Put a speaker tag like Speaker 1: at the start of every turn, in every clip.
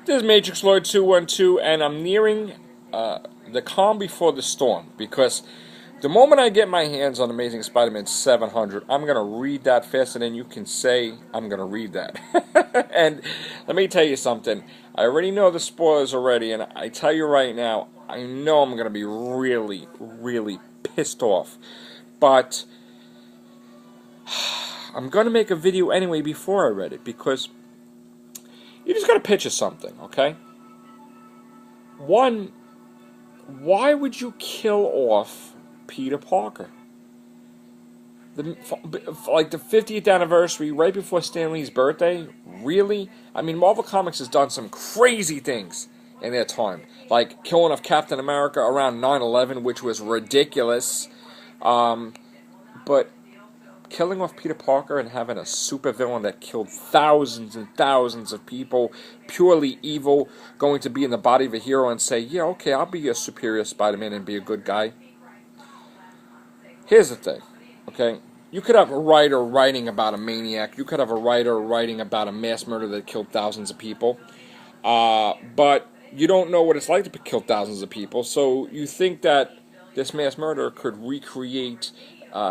Speaker 1: This is Matrixlord 212, and I'm nearing the calm before the storm, because the moment I get my hands on Amazing Spider-Man 700, I'm going to read that faster than you can say I'm going to read that. And let me tell you something. I already know the spoilers already, and I tell you right now, I know I'm going to be really, really pissed off. But I'm going to make a video anyway before I read it, because you just got to picture something, okay? One, why would you kill off Peter Parker? Like the 50th anniversary, right before Stan Lee's birthday? Really? I mean, Marvel Comics has done some crazy things in their time. Like killing off Captain America around 9/11, which was ridiculous. But killing off Peter Parker and having a supervillain that killed thousands and thousands of people, purely evil, going to be in the body of a hero and say, yeah, okay, I'll be a superior Spider-Man and be a good guy. Here's the thing, okay? You could have a writer writing about a maniac. You could have a writer writing about a mass murder that killed thousands of people. But you don't know what it's like to kill thousands of people, so you think that this mass murderer could recreate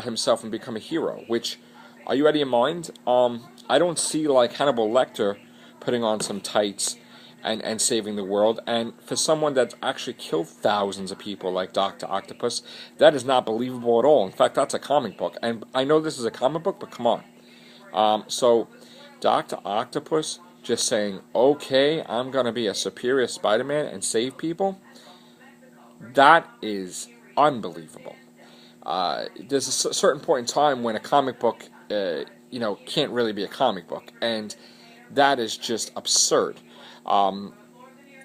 Speaker 1: himself and become a hero, which, are you out of your mind? I don't see like Hannibal Lecter putting on some tights and saving the world, and for someone that's actually killed thousands of people like Dr. Octopus, that is not believable at all. In fact, that's a comic book, and I know this is a comic book, but come on. So, Dr. Octopus just saying, okay, I'm going to be a superior Spider-Man and save people, that is unbelievable. There's a certain point in time when a comic book, can't really be a comic book, and that is just absurd. I'm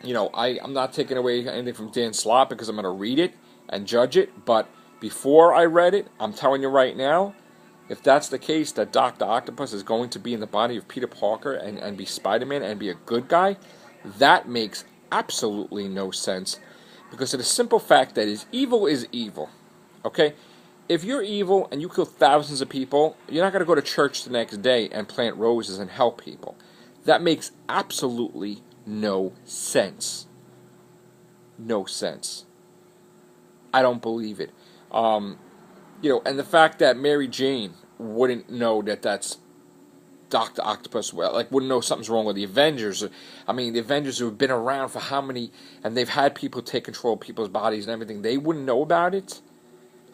Speaker 1: not taking away anything from Dan Slott because I'm going to read it and judge it, but before I read it, I'm telling you right now, if that's the case, that Dr. Octopus is going to be in the body of Peter Parker and be Spider-Man and be a good guy, that makes absolutely no sense, because of the simple fact that evil is evil, okay? If you're evil and you kill thousands of people, you're not going to go to church the next day and plant roses and help people. That makes absolutely no sense. No sense. I don't believe it. And the fact that Mary Jane wouldn't know that that's Dr. Octopus, wouldn't know something's wrong with the Avengers. I mean, the Avengers who have been around for how many, and they've had people take control of people's bodies and everything, they wouldn't know about it?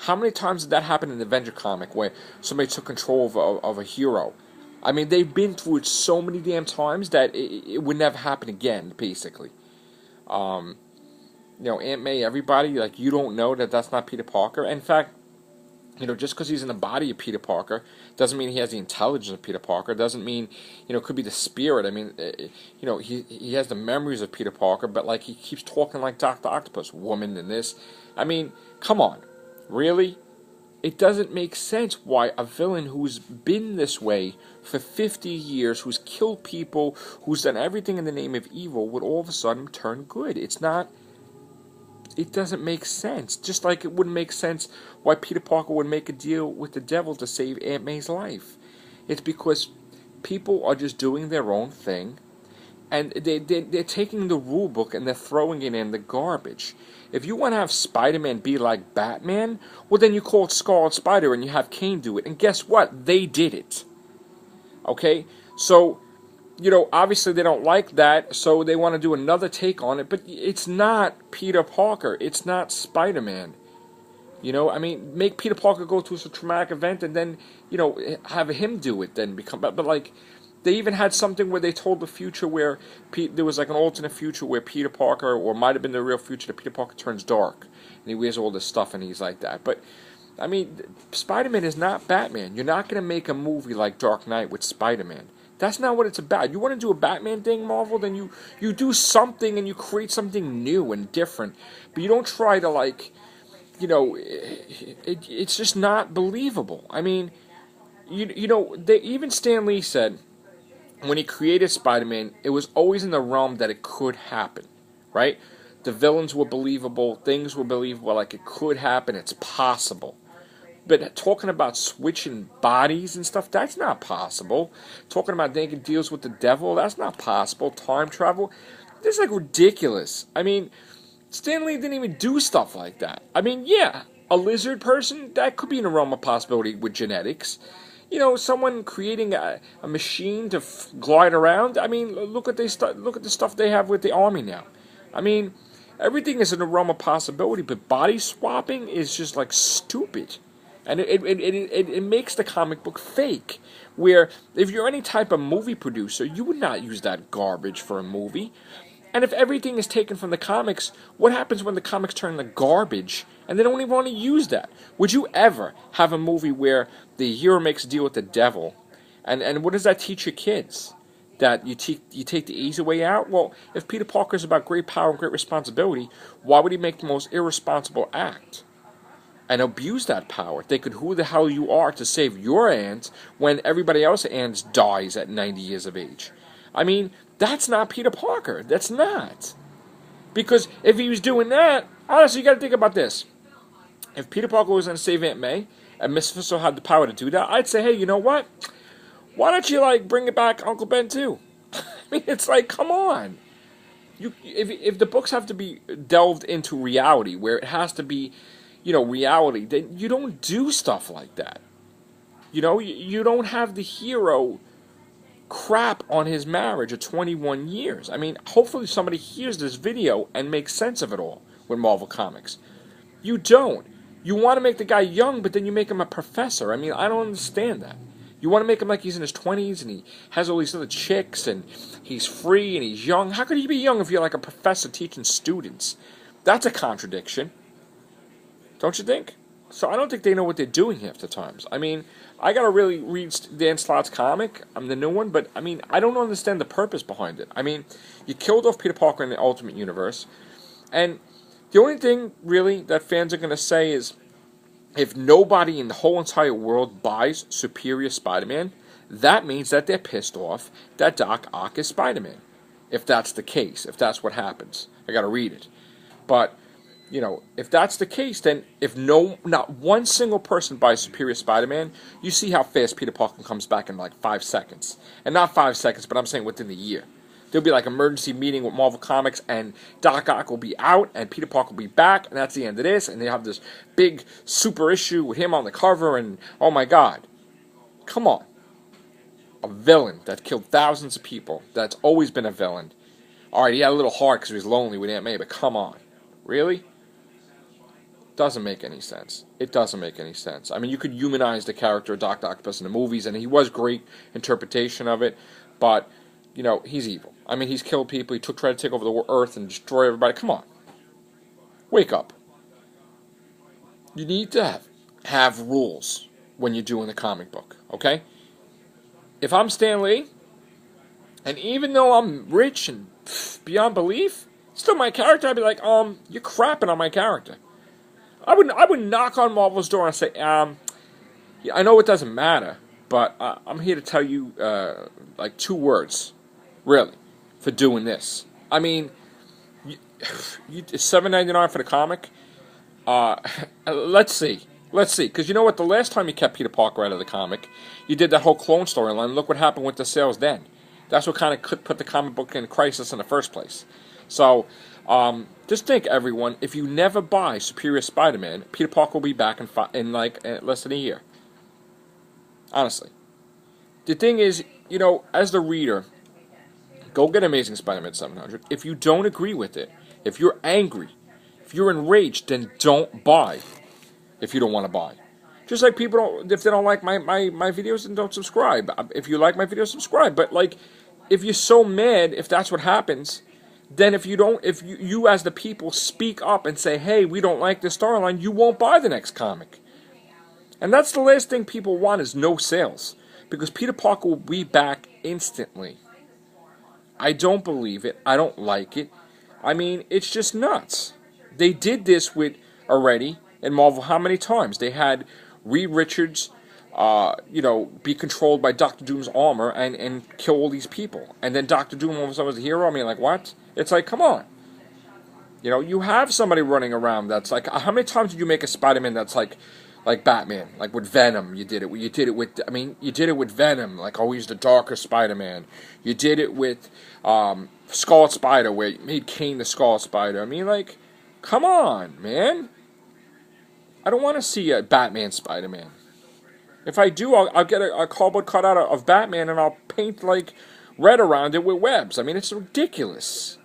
Speaker 1: How many times did that happen in the Avenger comic where somebody took control of a hero? I mean, they've been through it so many damn times that it would never happen again, basically. Aunt May, everybody, you don't know that that's not Peter Parker. In fact, just because he's in the body of Peter Parker doesn't mean he has the intelligence of Peter Parker. Doesn't mean, it could be the spirit. I mean, he has the memories of Peter Parker, but, he keeps talking like Dr. Octopus, woman and this. I mean, come on. Really? It doesn't make sense why a villain who's been this way for 50 years, who's killed people, who's done everything in the name of evil, would all of a sudden turn good. It doesn't make sense. Just like it wouldn't make sense why Peter Parker would make a deal with the devil to save Aunt May's life. It's because people are just doing their own thing, and they're taking the rule book and they're throwing it in the garbage. If you want to have Spider-Man be like Batman, well then you call it Scarlet Spider and you have Kane do it. And guess what? They did it. Okay? So, obviously they don't like that, so they want to do another take on it. But it's not Peter Parker. It's not Spider-Man. I mean, make Peter Parker go through some traumatic event and then, have him do it then become... But they even had something where they told the future where there was an alternate future where Peter Parker, or might have been the real future, that Peter Parker turns dark and he wears all this stuff and he's like that. But I mean, Spider-Man is not Batman. You're not going to make a movie like Dark Knight with Spider-Man. That's not what it's about. You want to do a Batman thing, Marvel, then you do something and you create something new and different. But you don't try to it's just not believable. I mean, even Stan Lee said, when he created Spider-Man, it was always in the realm that it could happen, right? The villains were believable, things were believable, it could happen, it's possible. But talking about switching bodies and stuff, that's not possible. Talking about making deals with the devil, that's not possible. Time travel, This is like ridiculous. I mean, Stan Lee didn't even do stuff like that. I mean, yeah, a lizard person, that could be in a realm of possibility with genetics. You know, someone creating a machine to glide around. I mean, look at look at the stuff they have with the army now. I mean, everything is in the realm of possibility, but body swapping is just like stupid. And it makes the comic book fake. Where if you're any type of movie producer, you would not use that garbage for a movie. And if everything is taken from the comics, what happens when the comics turn into garbage and they don't even want to use that? Would you ever have a movie where the hero makes a deal with the devil? And what does that teach your kids? That you take the easy way out? Well, if Peter Parker is about great power and great responsibility, why would he make the most irresponsible act? And abuse that power, thinking who the hell you are to save your aunt when everybody else's aunt dies at 90 years of age. I mean, that's not Peter Parker. That's not. Because if he was doing that, honestly, you got to think about this. If Peter Parker was going to save Aunt May, and Miss Fisto had the power to do that, I'd say, hey, you know what? Why don't you, like, bring it back Uncle Ben, too? I mean, it's like, come on. If the books have to be delved into reality, where it has to be, you know, reality, then you don't do stuff like that. You know, you don't have the hero crap on his marriage of 21 years. I mean, hopefully somebody hears this video and makes sense of it all with Marvel Comics. You don't. You want to make the guy young, but then you make him a professor. I mean, I don't understand that. You want to make him like he's in his 20s and he has all these other chicks and he's free and he's young. How could he be young if you're like a professor teaching students? That's a contradiction. Don't you think? So I don't think they know what they're doing half the times. I mean, I gotta really read Dan Slott's comic. I'm the new one, but I mean, I don't understand the purpose behind it. I mean, you killed off Peter Parker in the Ultimate Universe, and the only thing really that fans are gonna say is, if nobody in the whole entire world buys Superior Spider-Man, that means that they're pissed off that Doc Ock is Spider-Man. If that's the case, if that's what happens, I gotta read it, but. You know, if that's the case, then if not one single person buys Superior Spider-Man, you see how fast Peter Parker comes back in like 5 seconds. And not 5 seconds, but I'm saying within the year. There'll be like an emergency meeting with Marvel Comics, and Doc Ock will be out, and Peter Parker will be back, and that's the end of this, and they have this big super issue with him on the cover, and oh my god. Come on. A villain that killed thousands of people, that's always been a villain. Alright, he had a little heart because he was lonely with Aunt May, but come on. Really? Doesn't make any sense. It doesn't make any sense. I mean, you could humanize the character of Dr. Octopus in the movies, and he was great interpretation of it, but, you know, he's evil. I mean, he's killed people, he tried to take over the earth and destroy everybody. Come on. Wake up. You need to have rules when you're doing the comic book, okay? If I'm Stan Lee, and even though I'm rich and beyond belief, still my character, I'd be like, you're crapping on my character. I would knock on Marvel's door and say, yeah, I know it doesn't matter, but I'm here to tell you, like 2 words, really, for doing this. I mean, $7.99 for the comic. Let's see, because you know what? The last time you kept Peter Parker out of the comic, you did that whole clone storyline. Look what happened with the sales then. That's what kind of put the comic book in crisis in the first place. So. Just think, everyone, if you never buy Superior Spider-Man, Peter Parker will be back in like less than a year. Honestly. The thing is, you know, as the reader, go get Amazing Spider-Man 700. If you don't agree with it, if you're angry, if you're enraged, then don't buy if you don't want to buy. Just like people don't, if they don't like my videos, then don't subscribe. If you like my videos, subscribe. But, like, if you're so mad, if that's what happens... Then if you as the people speak up and say, hey, we don't like this storyline, you won't buy the next comic. And that's the last thing people want is no sales. Because Peter Parker will be back instantly. I don't believe it. I don't like it. I mean, it's just nuts. They did this with already in Marvel how many times? They had Reed Richards, you know, be controlled by Doctor Doom's armor and kill all these people. And then Doctor Doom all of a sudden was the hero. I mean, like, what? It's like, come on. You know, you have somebody running around that's like, how many times did you make a Spider-Man that's like Batman? Like with Venom, you did it with Venom. Like, oh, he's the darker Spider-Man. You did it with, Scarlet Spider, where he made Kane the Scarlet Spider. I mean, like, come on, man. I don't want to see a Batman Spider-Man. If I do, I'll get a cardboard cutout of Batman and I'll paint, like, red around it with webs. I mean, it's ridiculous.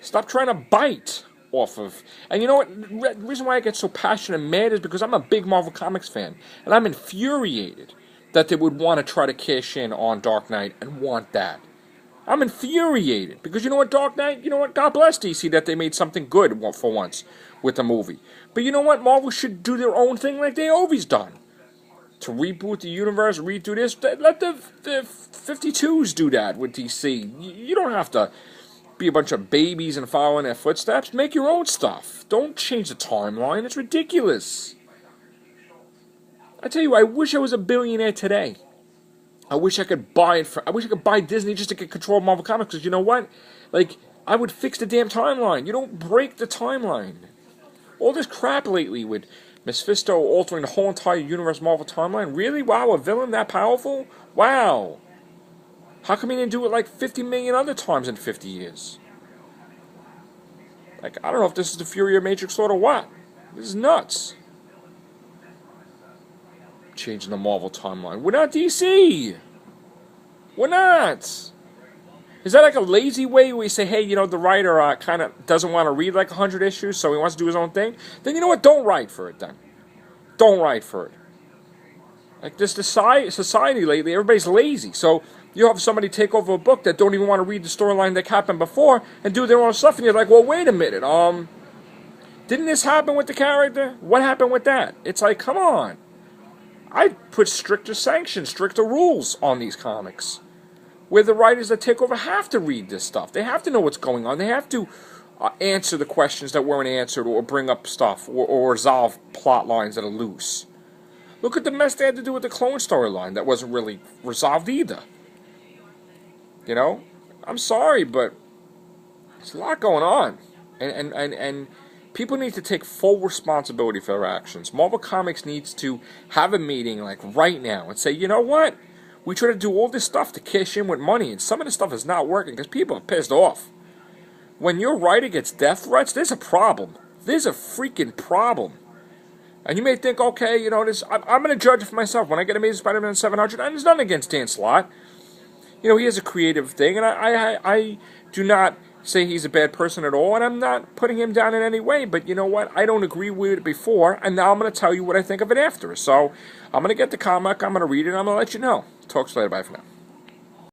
Speaker 1: Stop trying to bite off of... And you know what? The reason why I get so passionate and mad is because I'm a big Marvel Comics fan. And I'm infuriated that they would want to try to cash in on Dark Knight and want that. I'm infuriated. Because you know what, Dark Knight? You know what? God bless DC that they made something good for once with the movie. But you know what? Marvel should do their own thing like they always done. To reboot the universe, redo this, let the 52s do that with DC. You don't have to be a bunch of babies and follow in their footsteps. Make your own stuff. Don't change the timeline. It's ridiculous. I tell you, I wish I was a billionaire today. I wish I could buy it. I wish I could buy Disney just to get control of Marvel Comics. Because you know what? Like, I would fix the damn timeline. You don't break the timeline. All this crap lately with Mephisto altering the whole entire universe Marvel timeline. Really? Wow, a villain that powerful? Wow. How come he didn't do it like 50 million other times in 50 years? Like, I don't know if this is the fury of Matrixlord or what. This is nuts. Changing the Marvel timeline. We're not DC. We're not. Is that like a lazy way where you say, hey, you know, the writer kind of doesn't want to read like 100 issues, so he wants to do his own thing? Then you know what? Don't write for it, then. Don't write for it. Like, this society lately, everybody's lazy. So you have somebody take over a book that don't even want to read the storyline that happened before and do their own stuff, and you're like, well, wait a minute. Didn't this happen with the character? What happened with that? It's like, come on. I'd put stricter sanctions, stricter rules on these comics, where the writers that take over have to read this stuff. They have to know what's going on. They have to answer the questions that weren't answered, or bring up stuff, or resolve plot lines that are loose. Look at the mess they had to do with the clone storyline that wasn't really resolved either. You know? I'm sorry, but there's a lot going on. And people need to take full responsibility for their actions. Marvel Comics needs to have a meeting, like, right now and say, you know what? We try to do all this stuff to cash in with money, and some of the stuff is not working because people are pissed off. When your writer gets death threats, there's a problem. There's a freaking problem. And you may think, okay, you know, I'm going to judge it for myself. When I get Amazing Spider-Man 700, and there's nothing against Dan Slott. You know, he has a creative thing, and I do not say he's a bad person at all, and I'm not putting him down in any way, but you know what? I don't agree with it before, and now I'm going to tell you what I think of it after. So, I'm going to get the comic, I'm going to read it, and I'm going to let you know. Talk to you later, bye for now.